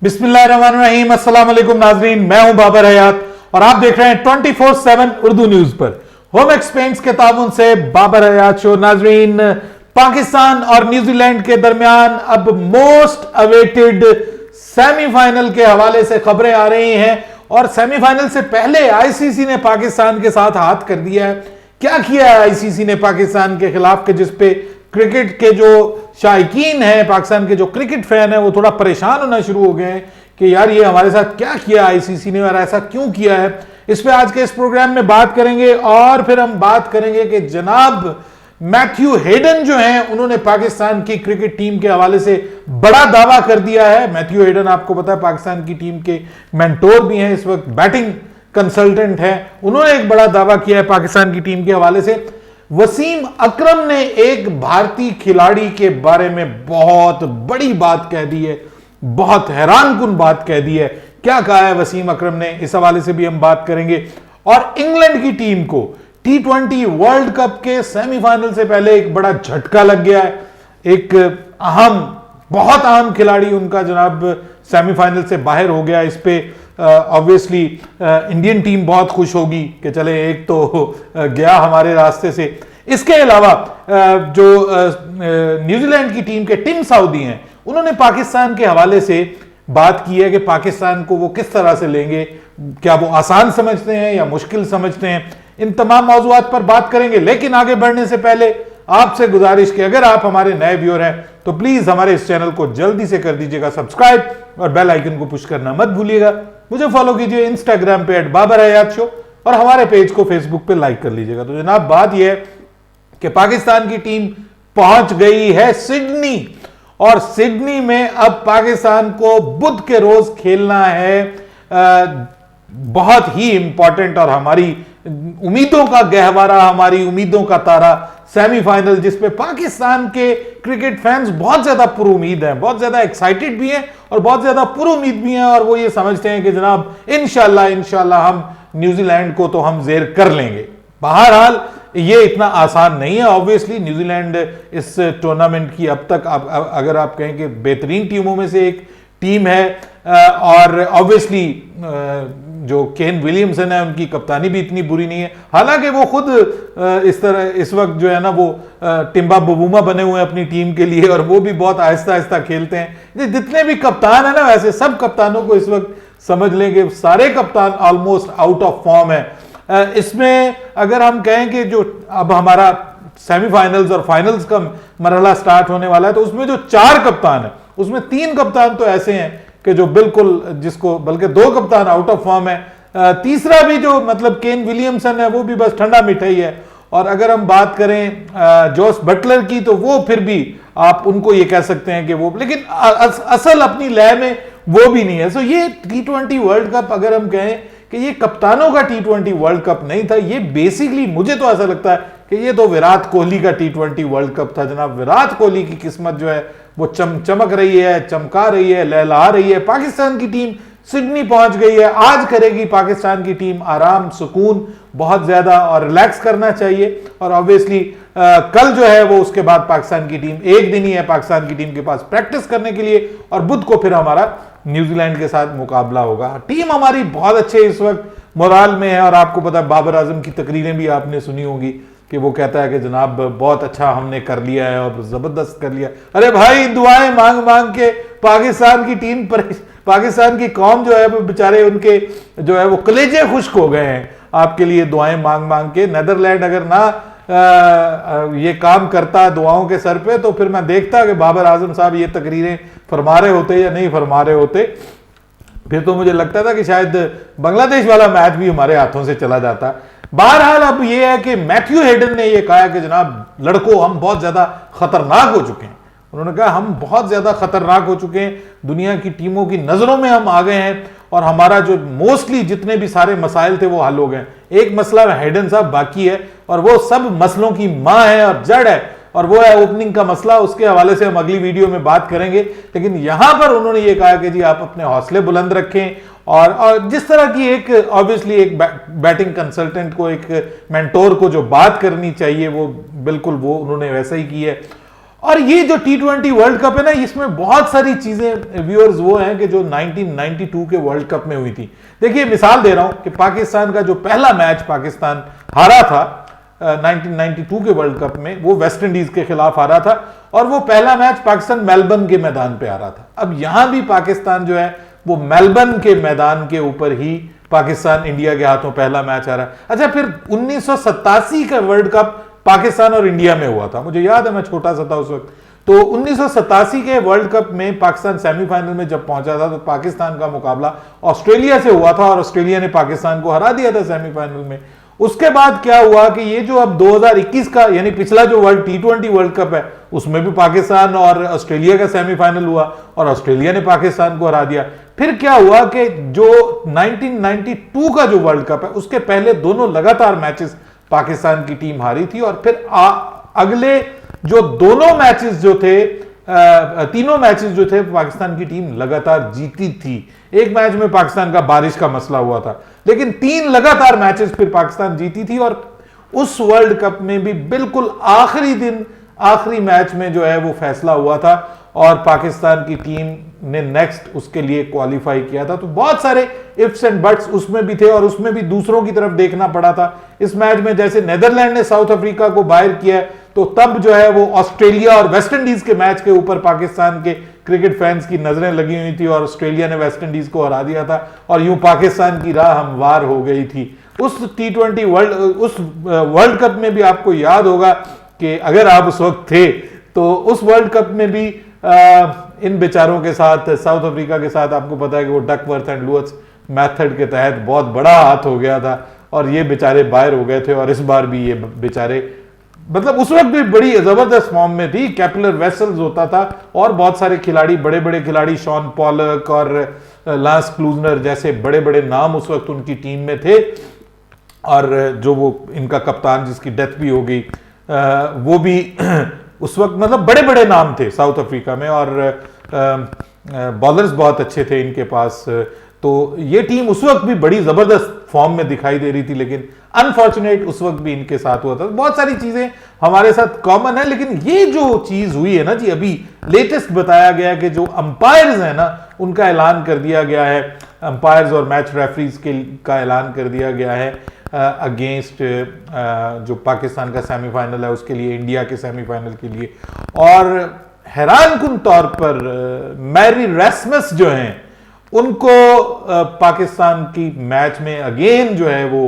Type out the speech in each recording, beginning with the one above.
बिस्मिल्लाहिर्रहमानिर्रहीम, अस्सलाम वालेकुम नाजरीन, मैं हूं बाबर हयात और आप देख रहे हैं 24/7 उर्दू न्यूज पर होम एक्सपेंस के ताबुन से बाबर हयात शो। नाजरीन, पाकिस्तान और न्यूजीलैंड के दरमियान अब मोस्ट अवेटेड सेमीफाइनल के हवाले से खबरें आ रही हैं और सेमीफाइनल से पहले आईसीसी ने पाकिस्तान के साथ हाथ कर दिया है। क्या किया है आईसीसी ने पाकिस्तान के खिलाफ, के जिसपे क्रिकेट के जो शायकीन हैं, पाकिस्तान के जो क्रिकेट फैन हैं, वो थोड़ा परेशान होना शुरू हो गए हैं कि यार ये हमारे साथ क्या किया आईसीसी ने और ऐसा क्यों किया है। इस पे आज के इस प्रोग्राम में बात करेंगे और फिर हम बात करेंगे कि जनाब मैथ्यू हेडन जो हैं, उन्होंने पाकिस्तान की क्रिकेट टीम के हवाले से बड़ा दावा कर दिया है। मैथ्यू हेडन आपको पता है पाकिस्तान की टीम के मेंटोर भी हैं, इस वक्त बैटिंग कंसल्टेंट हैं। उन्होंने एक बड़ा दावा किया है पाकिस्तान की टीम के हवाले से। वसीम अकरम ने एक भारतीय खिलाड़ी के बारे में बहुत बड़ी बात कह दी है, बहुत हैरानकुन बात कह दी है। क्या कहा है वसीम अकरम ने, इस हवाले से भी हम बात करेंगे। और इंग्लैंड की टीम को T20 वर्ल्ड कप के सेमीफाइनल से पहले एक बड़ा झटका लग गया है। एक बहुत अहम खिलाड़ी उनका जनाब सेमीफाइनल से बाहर हो गया। इस पे ऑब्वियसली इंडियन टीम बहुत खुश होगी कि चले एक तो गया हमारे रास्ते से। इसके अलावा जो न्यूजीलैंड की टीम के टिम साउदी हैं, उन्होंने पाकिस्तान के हवाले से बात की है कि पाकिस्तान को वो किस तरह से लेंगे, क्या वो आसान समझते हैं या मुश्किल समझते हैं। इन तमाम मौजूआत पर बात करेंगे, लेकिन आगे बढ़ने से पहले आपसे गुजारिश कि अगर आप हमारे नए व्यूअर हैं तो प्लीज हमारे इस चैनल को जल्दी से कर दीजिएगा सब्सक्राइब और बेल आइकन को पुश करना मत भूलिएगा। मुझे फॉलो कीजिए इंस्टाग्राम पे @बाबर हयात शो और हमारे पेज को फेसबुक पे लाइक कर लीजिएगा। तो जनाब बात यह है कि पाकिस्तान की टीम पहुंच गई है सिडनी और सिडनी में अब पाकिस्तान को बुध के रोज खेलना है। बहुत ही इंपॉर्टेंट और हमारी उम्मीदों का गहवारा, हमारी उम्मीदों का तारा सेमीफाइनल, जिसपे पाकिस्तान के क्रिकेट फैंस बहुत ज्यादा पुरुमीद हैं, बहुत ज्यादा एक्साइटेड भी हैं और बहुत ज्यादा पुरुमीद भी हैं। और वो ये समझते हैं कि जनाब इंशाल्लाह हम न्यूजीलैंड को तो हम जेर कर लेंगे। बहरहाल ये इतना आसान नहीं है। ऑब्वियसली न्यूजीलैंड इस टूर्नामेंट की अब तक अगर आप कहें कि बेहतरीन टीमों में से एक टीम है और ऑब्वियसली जो केन विलियमसन है, उनकी कप्तानी भी इतनी बुरी नहीं है। हालांकि वो खुद इस वक्त जो है ना वो टिम्बा बबूमा बने हुए हैं अपनी टीम के लिए और वो भी बहुत आहिस्ता आहिस्ता खेलते हैं। जितने भी कप्तान है ना, वैसे सब कप्तानों को इस वक्त समझ लेंगे सारे कप्तान ऑलमोस्ट आउट ऑफ फॉर्म है। इसमें अगर हम कहें कि जो अब हमारा सेमीफाइनल्स और फाइनल्स का मरहला स्टार्ट होने वाला है, तो उसमें जो 4 कप्तान है, उसमें 3 कप्तान तो ऐसे हैं कि जो बिल्कुल जिसको, बल्कि 2 कप्तान आउट ऑफ फॉर्म है। तीसरा भी जो मतलब केन विलियमसन है, वो भी बस ठंडा मिठाई है। और अगर हम बात करें जोस बटलर की, तो वो फिर भी आप उनको ये कह सकते हैं कि वो, लेकिन असल अपनी लय में वो भी नहीं है। सो ये T20 वर्ल्ड कप अगर हम कहें कि ये कप्तानों का T20 वर्ल्ड कप नहीं था, ये बेसिकली मुझे तो ऐसा लगता है कि ये तो विराट कोहली का T20 वर्ल्ड कप था। जनाब विराट कोहली की किस्मत जो है वो चमक रही है, चमका रही है, लहला रही है। पाकिस्तान की टीम सिडनी पहुंच गई है। आज करेगी पाकिस्तान की टीम आराम, सुकून बहुत ज्यादा और रिलैक्स करना चाहिए। और ऑब्वियसली कल जो है वो उसके बाद पाकिस्तान की टीम, एक दिन ही है पाकिस्तान की टीम के पास प्रैक्टिस करने के लिए और बुध को फिर हमारा न्यूजीलैंड के साथ मुकाबला होगा। टीम हमारी बहुत अच्छे इस वक्त मोराल में है और आपको पता है बाबर आजम की तकरीरें भी आपने सुनी होंगी कि वो कहता है कि जनाब बहुत अच्छा हमने कर लिया है और जबरदस्त कर लिया। अरे भाई, दुआएं मांग मांग के पाकिस्तान की टीम पर, पाकिस्तान की कौम जो है वो बेचारे, उनके जो है वो कलेजे खुश्क हो गए हैं आपके लिए दुआएं मांग मांग के। नेदरलैंड अगर ना ये काम करता दुआओं के सर पे, तो फिर मैं देखता कि बाबर आजम साहब ये तकरीरें फरमा रहे होते या नहीं फरमा रहे होते। फिर तो मुझे लगता था कि शायद बांग्लादेश वाला मैच भी हमारे हाथों से चला जाता। बहरहाल अब यह है कि मैथ्यू हेडन ने यह कहा कि जनाब लड़कों, हम बहुत ज्यादा खतरनाक हो चुके हैं। उन्होंने कहा हम बहुत ज्यादा खतरनाक हो चुके हैं, दुनिया की टीमों की नजरों में हम आ गए हैं और हमारा जो मोस्टली जितने भी सारे मसाइल थे वो हल हो गए। एक मसला हेडन साहब बाकी है और वो सब मसलों की मां है और जड़ है, और वो है ओपनिंग का मसला। उसके हवाले से हम अगली वीडियो में बात करेंगे। लेकिन यहां पर उन्होंने ये कहा कि जी आप अपने हौसले बुलंद रखें और जिस तरह की एक ऑब्वियसली एक बैटिंग कंसल्टेंट को, एक मेंटोर को जो बात करनी चाहिए, वो बिल्कुल वो उन्होंने वैसा ही की है। और ये जो T20 वर्ल्ड कप है ना, इसमें बहुत सारी चीजें व्यूअर्स वो हैं कि जो 1992 के वर्ल्ड कप में हुई थी। देखिए मिसाल दे रहा हूं कि पाकिस्तान का जो पहला मैच पाकिस्तान हारा था 1992 के वर्ल्ड कप में, वो वेस्ट इंडीज के खिलाफ हारा था, और वो पहला मैच पाकिस्तान मेलबर्न के मैदान पे हारा था। अब यहां भी पाकिस्तान जो है वो मेलबर्न के मैदान के ऊपर ही पाकिस्तान इंडिया के हाथों पहला मैच हारा। अच्छा, फिर 1987 का वर्ल्ड कप पाकिस्तान और इंडिया में हुआ था, मुझे याद है, मैं छोटा सा था उस वक्त। तो 1987 के वर्ल्ड कप में पाकिस्तान सेमीफाइनल में जब पहुंचा था तो पाकिस्तान का मुकाबला ऑस्ट्रेलिया से हुआ था और ऑस्ट्रेलिया ने पाकिस्तान को हरा दिया था सेमीफाइनल में। उसके बाद क्या हुआ कि ये जो अब 2021 का यानी पिछला जो T20 वर्ल्ड कप है, उसमें भी पाकिस्तान और ऑस्ट्रेलिया का सेमीफाइनल हुआ और ऑस्ट्रेलिया ने पाकिस्तान को हरा दिया। फिर क्या हुआ कि जो 1992 का जो वर्ल्ड कप है, उसके पहले दोनों लगातार मैचेस पाकिस्तान की टीम हारी थी, और फिर अगले जो दोनों मैचेस जो थे, तीनों मैचेस जो थे, पाकिस्तान की टीम लगातार जीती थी। एक मैच में पाकिस्तान का बारिश का मसला हुआ था, लेकिन 3 लगातार मैचेस फिर पाकिस्तान जीती थी। और उस वर्ल्ड कप में भी बिल्कुल आखिरी दिन, आखिरी मैच में जो है वो फैसला हुआ था और पाकिस्तान की टीम ने नेक्स्ट उसके लिए क्वालिफाई किया था। तो बहुत सारे इफ्स एंड बट्स उसमें भी थे और उसमें भी दूसरों की तरफ देखना पड़ा था। इस मैच में जैसे नेदरलैंड ने साउथ अफ्रीका को बाहर किया, तो तब जो है वो ऑस्ट्रेलिया और वेस्ट इंडीज के मैच के ऊपर पाकिस्तान के क्रिकेट फैंस की नजरें लगी हुई थी और ऑस्ट्रेलिया ने वेस्ट इंडीज को हरा दिया था और यूं पाकिस्तान की राह हमवार हो गई थी। उस T20 वर्ल्ड कप में भी आपको याद होगा कि अगर आप उस वक्त थे तो उस वर्ल्ड कप में भी इन बेचारों के साथ, साउथ अफ्रीका के साथ, आपको पता है कि वो डकवर्थ एंड लुअर्स मेथड के तहत बहुत बड़ा हाथ हो गया था और ये बेचारे बाहर हो गए थे। और इस बार भी ये बेचारे, मतलब उस वक्त भी बड़ी जबरदस्त फॉर्म में थी। कैपिलर वेसल्स होता था और बहुत सारे खिलाड़ी, बड़े बड़े खिलाड़ी, शॉन पॉलक और लांस क्लूजनर जैसे बड़े बड़े नाम उस वक्त उनकी टीम में थे। और जो वो इनका कप्तान जिसकी डेथ भी हो गई, वो भी उस वक्त, मतलब बड़े बड़े नाम थे साउथ अफ्रीका में और बॉलर्स बहुत अच्छे थे इनके पास। तो ये टीम उस वक्त भी बड़ी जबरदस्त फॉर्म में दिखाई दे रही थी, लेकिन अनफॉर्चुनेट उस वक्त भी इनके साथ हुआ था। बहुत सारी चीजें हमारे साथ कॉमन है, लेकिन ये जो चीज हुई है ना जी, अभी लेटेस्ट बताया गया कि जो अंपायर्स है ना, उनका ऐलान कर दिया गया है, अंपायर्स और मैच रेफरीज का ऐलान कर दिया गया है अगेंस्ट जो पाकिस्तान का सेमीफाइनल है उसके लिए, इंडिया के सेमीफाइनल के लिए। और हैरानकुन तौर पर मैरी रेस्मस जो हैं उनको पाकिस्तान की मैच में अगेन जो है वो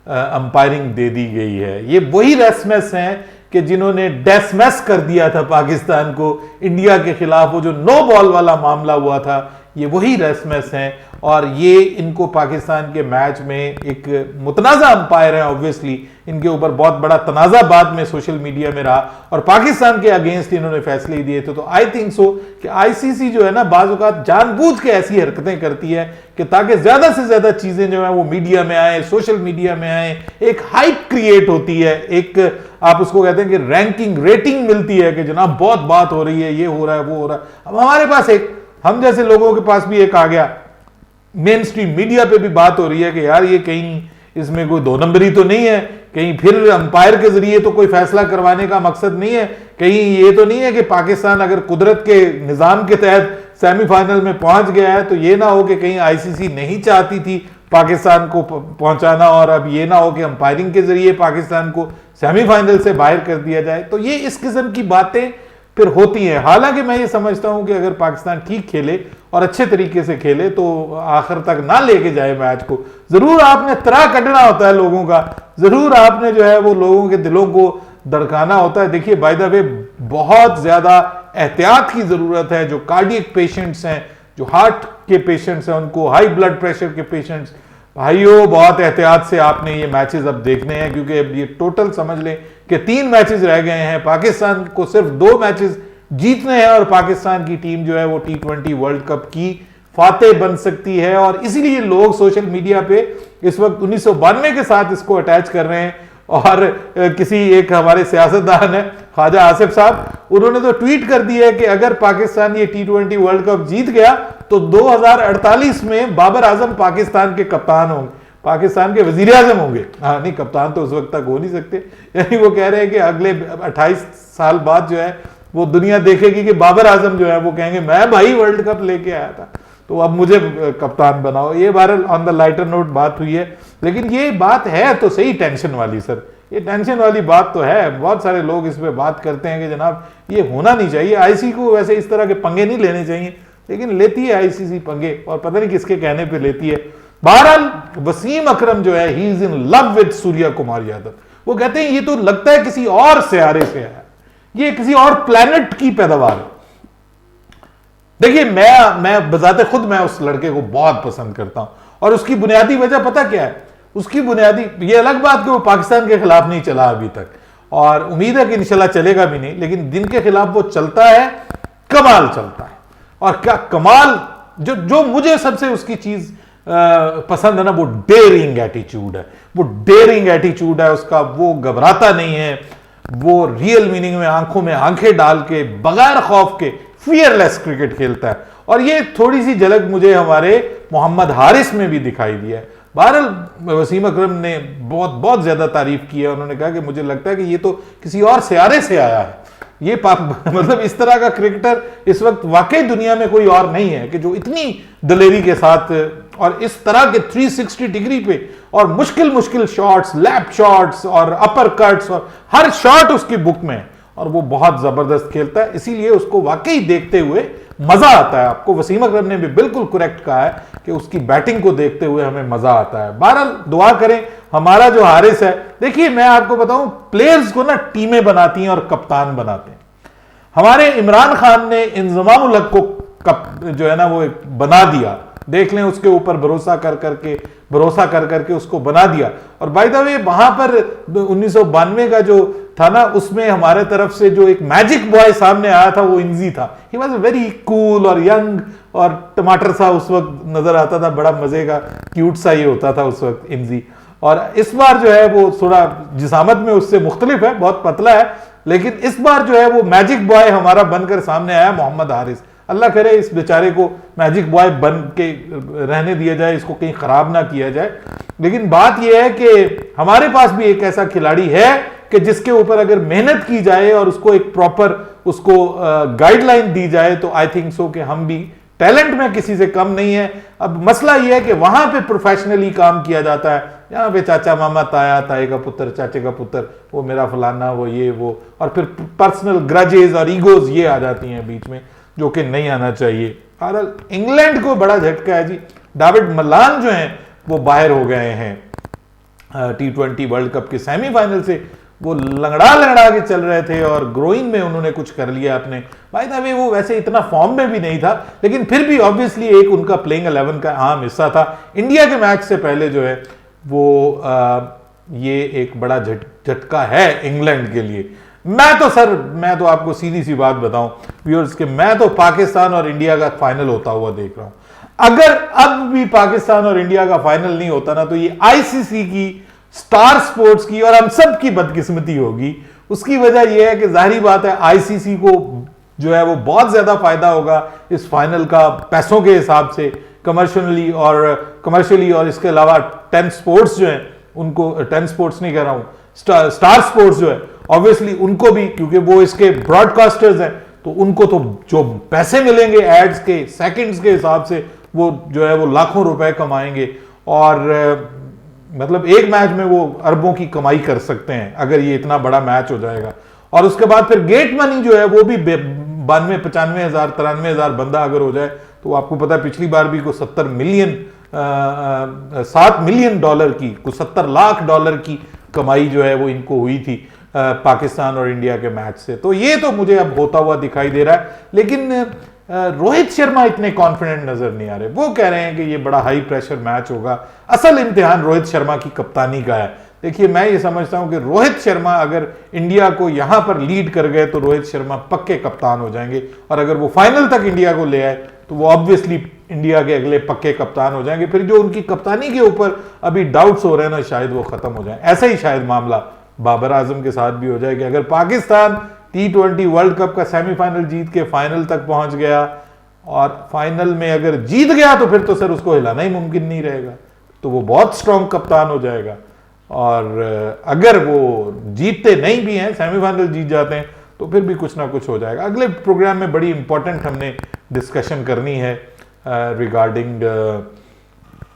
अंपायरिंग दे दी गई है। ये वही रेस्मस हैं कि जिन्होंने डेसमस कर दिया था पाकिस्तान को इंडिया के खिलाफ, वो जो नो बॉल वाला मामला हुआ था, ये वही रेस्मस हैं। और ये इनको पाकिस्तान के मैच में एक मुतनाज़ा अंपायर है, ऑब्वियसली इनके ऊपर बहुत बड़ा तनाज़ा बाद में सोशल मीडिया में रहा और पाकिस्तान के अगेंस्ट इन्होंने फैसले दिए थे। तो आई थिंक सो कि आईसीसी जो है ना, बाज़ औक़ात जानबूझ के ऐसी हरकतें करती है कि ताकि ज्यादा से ज्यादा चीजें जो है वो मीडिया में आए, सोशल मीडिया में आए, एक हाइप क्रिएट होती है, एक आप उसको कहते हैं कि रैंकिंग, रेटिंग मिलती है कि जनाब बहुत बात हो रही है, ये हो रहा है, वो हो रहा है। अब हमारे पास एक, हम जैसे लोगों के पास भी एक आ गया, मेन स्ट्रीम मीडिया पे भी बात हो रही है कि यार ये कहीं इसमें कोई 2 नंबरी तो नहीं है, कहीं फिर अंपायर के जरिए तो कोई फैसला करवाने का मकसद नहीं है, कहीं ये तो नहीं है कि पाकिस्तान अगर कुदरत के निजाम के तहत सेमीफाइनल में पहुंच गया है तो ये ना हो कि कहीं आईसीसी नहीं चाहती थी पाकिस्तान को पहुंचाना और अब ये ना हो कि अंपायरिंग के जरिए पाकिस्तान को सेमीफाइनल से बाहर कर दिया जाए। तो ये इस किस्म की बातें फिर होती हैं। हालांकि मैं ये समझता हूं कि अगर पाकिस्तान ठीक खेले और अच्छे तरीके से खेले तो आखिर तक ना लेके जाए मैच को, जरूर आपने तरा कटना होता है लोगों का, जरूर आपने जो है वो लोगों के दिलों को धड़काना होता है। देखिए बाय द वे बहुत ज्यादा एहतियात की जरूरत है। जो कार्डियक पेशेंट्स हैं, जो हार्ट के पेशेंट्स हैं, उनको हाई ब्लड प्रेशर के पेशेंट्स, भाइयों बहुत एहतियात से आपने ये मैचेस अब देखने हैं, क्योंकि अब ये टोटल समझ लें कि 3 मैचेस रह गए हैं, पाकिस्तान को सिर्फ 2 मैचेस जीतने हैं और पाकिस्तान की टीम जो है वो T20 वर्ल्ड कप की फातेह बन सकती है। और इसीलिए लोग सोशल मीडिया पे इस वक्त 1992 के साथ इसको अटैच कर रहे हैं। और किसी एक हमारे सियासतदान है ख्वाजा आसिफ साहब, उन्होंने तो ट्वीट कर दिया है कि अगर पाकिस्तान ये T20 वर्ल्ड कप जीत गया तो 2048 में बाबर आजम पाकिस्तान के कप्तान होंगे, पाकिस्तान के वजीर आजम होंगे। हाँ नहीं, कप्तान तो उस वक्त तक हो नहीं सकते। यानी वो कह रहे हैं कि अगले 28 साल बाद जो है वो दुनिया देखेगी कि बाबर आजम जो है वो कहेंगे मैं भाई वर्ल्ड कप लेके आया था, तो अब मुझे कप्तान बनाओ। ये बहरहाल ऑन द लाइटर नोट बात हुई है, लेकिन ये बात है तो सही टेंशन वाली सर, ये टेंशन वाली बात तो है। बहुत सारे लोग इस पे बात करते हैं कि जनाब ये होना नहीं चाहिए, आईसीसी को वैसे इस तरह के पंगे नहीं लेने चाहिए, लेकिन लेती है आईसीसी पंगे, और पता नहीं किसके कहने पे लेती है। बहरहाल वसीम अकरम जो है he is in love with Surya Kumar Yadav. वो कहते हैं ये तो लगता है किसी और सियारे से आया, ये किसी और प्लेनेट की पैदावार है। देखिए मैं बजाते खुद मैं उस लड़के को बहुत पसंद करता हूं, और उसकी बुनियादी वजह पता क्या है? उसकी बुनियादी, ये अलग बात कि वो पाकिस्तान के खिलाफ नहीं चला अभी तक, और उम्मीद है कि इंशाल्लाह चलेगा भी नहीं, लेकिन दिन के खिलाफ वो चलता है, कमाल चलता है। और क्या कमाल, जो मुझे सबसे उसकी चीज पसंद है ना, वो डेयरिंग एटीट्यूड है। वो डेयरिंग एटीट्यूड है उसका, वो घबराता नहीं है, वो रियल मीनिंग में आंखों में आंखें डाल के बगैर खौफ के फियरलेस क्रिकेट खेलता है। और ये थोड़ी सी झलक मुझे हमारे मोहम्मद हारिस में भी दिखाई दिया है। बहरहाल वसीम अकरम ने बहुत ज्यादा तारीफ की है, उन्होंने कहा कि मुझे लगता है कि ये तो किसी और सियारे से आया है, ये मतलब इस तरह का क्रिकेटर इस वक्त वाकई दुनिया में कोई और नहीं है कि जो इतनी दलेरी के साथ और इस तरह के 360 डिग्री पे और मुश्किल शॉट्स, लैप शॉट्स और अपर कट्स, और हर शॉट उसकी बुक में है, और वो बहुत जबरदस्त खेलता है। इसीलिए उसको वाकई देखते हुए मजा आता है। आपको वसीम अकरम ने भी बिल्कुल करेक्ट कहा है कि उसकी बैटिंग को देखते हुए हमें मजा आता है। बहरहाल दुआ करें हमारा जो हारिस है। देखिए मैं आपको बताऊं, प्लेयर्स को ना टीमें बनाती हैं और कप्तान बनाते हैं। हमारे इमरान खान ने इंजमाम उल हक को जो है ना वो बना दिया, देख लें, उसके ऊपर भरोसा कर करके उसको बना दिया। और बाय द वे वहां पर 1992 का जो था ना, उसमें हमारे तरफ से जो एक मैजिक बॉय सामने आया था वो इंजी था। ही वॉज वेरी कूल और यंग और टमाटर सा उस वक्त नजर आता था, बड़ा मजे का क्यूट सा ये होता था उस वक्त इंजी। और इस बार जो है वो थोड़ा जिसामत में उससे मुख्तलिफ है, बहुत पतला है, लेकिन इस बार जो है वो मैजिक बॉय हमारा बनकर सामने आया मोहम्मद हारिस। अल्लाह करे इस बेचारे को मैजिक बॉय बन के रहने दिया जाए, इसको कहीं खराब ना किया जाए। लेकिन बात यह है कि हमारे पास भी एक ऐसा खिलाड़ी है कि जिसके ऊपर अगर मेहनत की जाए और उसको एक प्रॉपर उसको गाइडलाइन दी जाए तो आई थिंक सो कि हम भी टैलेंट में किसी से कम नहीं है। अब मसला यह है कि वहां पे प्रोफेशनली काम किया जाता है, यहाँ पे चाचा मामा ताया, ताए का पुत्र, चाचे का पुत्र, वो मेरा फलाना, वो ये वो, और फिर पर्सनल ग्रजेस और ईगोज ये आ जाती हैं बीच में, जो कि नहीं आना चाहिए। और इंग्लैंड को बड़ा झटका है जी, डेविड मलान जो हैं वो बाहर हो गए हैं T20 वर्ल्ड कप के सेमीफाइनल से। वो लंगड़ा के चल रहे थे और ग्रोइंग में उन्होंने कुछ कर लिया अपने। बाय द वे वो वैसे इतना फॉर्म में भी नहीं था, लेकिन फिर भी ऑब्वियसली एक उनका प्लेइंग 11 का अहम हिस्सा था। इंडिया के मैच से पहले जो है वो ये एक बड़ा झटका है इंग्लैंड के लिए। मैं तो आपको सीधी सी बात बताऊं व्यूअर्स के, मैं तो पाकिस्तान और इंडिया का फाइनल होता हुआ देख रहा हूं। अगर अब भी पाकिस्तान और इंडिया का फाइनल नहीं होता ना, तो ये आईसीसी की, स्टार स्पोर्ट्स की और हम सब की बदकिस्मती होगी। उसकी वजह यह है कि जाहिर बात है आईसीसी को जो है वो बहुत ज्यादा फायदा होगा इस फाइनल का, पैसों के हिसाब से, कमर्शियली और इसके अलावा 10 स्पोर्ट्स जो है उनको, 10 स्पोर्ट्स नहीं कह रहा हूं, स्टार स्पोर्ट्स जो है ऑब्वियसली उनको भी, क्योंकि वो इसके ब्रॉडकास्टर्स हैं, तो उनको तो जो पैसे मिलेंगे एड्स के, सेकंड्स के हिसाब से, वो जो है वो लाखों रुपए कमाएंगे। और मतलब एक मैच में वो अरबों की कमाई कर सकते हैं अगर ये इतना बड़ा मैच हो जाएगा। और उसके बाद फिर गेट मनी जो है वो भी 92, 95 हजार, 93 हजार बंदा अगर हो जाए, तो आपको पता है पिछली बार भी को 7 मिलियन डॉलर की, कुछ 70 लाख डॉलर की कमाई जो है वो इनको हुई थी पाकिस्तान और इंडिया के मैच से। तो ये तो मुझे अब होता हुआ दिखाई दे रहा है। लेकिन रोहित शर्मा इतने कॉन्फिडेंट नजर नहीं आ रहे। वो कह रहे हैं कि ये बड़ा हाई प्रेशर मैच होगा। असल इम्तिहान रोहित शर्मा की कप्तानी का है। देखिए मैं ये समझता हूं कि रोहित शर्मा अगर इंडिया को यहां पर लीड कर गए तो रोहित शर्मा पक्के कप्तान हो जाएंगे, और अगर वो फाइनल तक इंडिया को ले आए तो वो ऑब्वियसली इंडिया के अगले पक्के कप्तान हो जाएंगे। फिर जो उनकी कप्तानी के ऊपर अभी डाउट्स हो रहे हैं ना, शायद वो खत्म हो जाए। ऐसा ही शायद मामला बाबर आजम के साथ भी हो जाए कि अगर पाकिस्तान T20 वर्ल्ड कप का सेमीफाइनल जीत के फाइनल तक पहुंच गया और फाइनल में अगर जीत गया तो फिर तो सर उसको हिलाना ही मुमकिन नहीं रहेगा, तो वो बहुत स्ट्रॉन्ग कप्तान हो जाएगा। और अगर वो जीतते नहीं भी हैं, सेमीफाइनल जीत जाते हैं, तो फिर भी कुछ ना कुछ हो जाएगा। अगले प्रोग्राम में बड़ी इंपॉर्टेंट हमने डिस्कशन करनी है रिगार्डिंग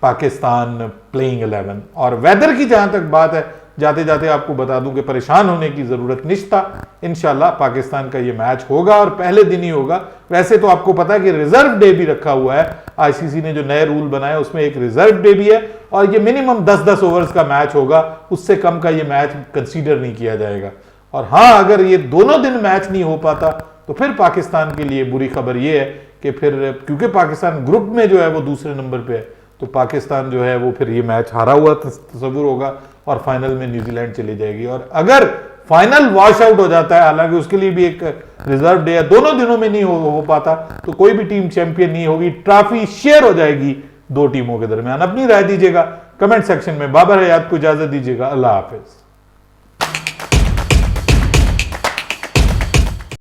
पाकिस्तान प्लेइंग 11। और वेदर की जहां तक बात है, जाते जाते आपको बता दूं कि परेशान होने की जरूरत निश्ता। इंशाल्लाह पाकिस्तान का ये मैच होगा और पहले दिन ही होगा। वैसे तो आपको पता है कि रिजर्व डे भी रखा हुआ है, आईसीसी ने जो नए रूल बनाए उसमें एक रिजर्व डे भी है, और ये मिनिमम 10-10 ओवर्स का मैच होगा, उससे कम का ये मैच कंसीडर नहीं किया जाएगा। और हाँ, अगर ये दोनों दिन मैच नहीं हो पाता तो फिर पाकिस्तान के लिए बुरी खबर ये है कि फिर, क्योंकि पाकिस्तान ग्रुप में जो है वो दूसरे नंबर पे है, तो पाकिस्तान जो है वो फिर ये मैच हारा हुआ तस्वुर होगा और फाइनल में न्यूजीलैंड चली जाएगी। और अगर फाइनल वॉश आउट हो जाता है, हालांकि उसके लिए भी एक रिजर्व डे है, दोनों दिनों में नहीं हो पाता, तो कोई भी टीम चैंपियन नहीं होगी, ट्रॉफी शेयर हो जाएगी दो टीमों के दरमियान। अपनी राय दीजिएगा कमेंट सेक्शन में। बाबर हयात को इजाजत दीजिएगा। अल्लाह हाफिज।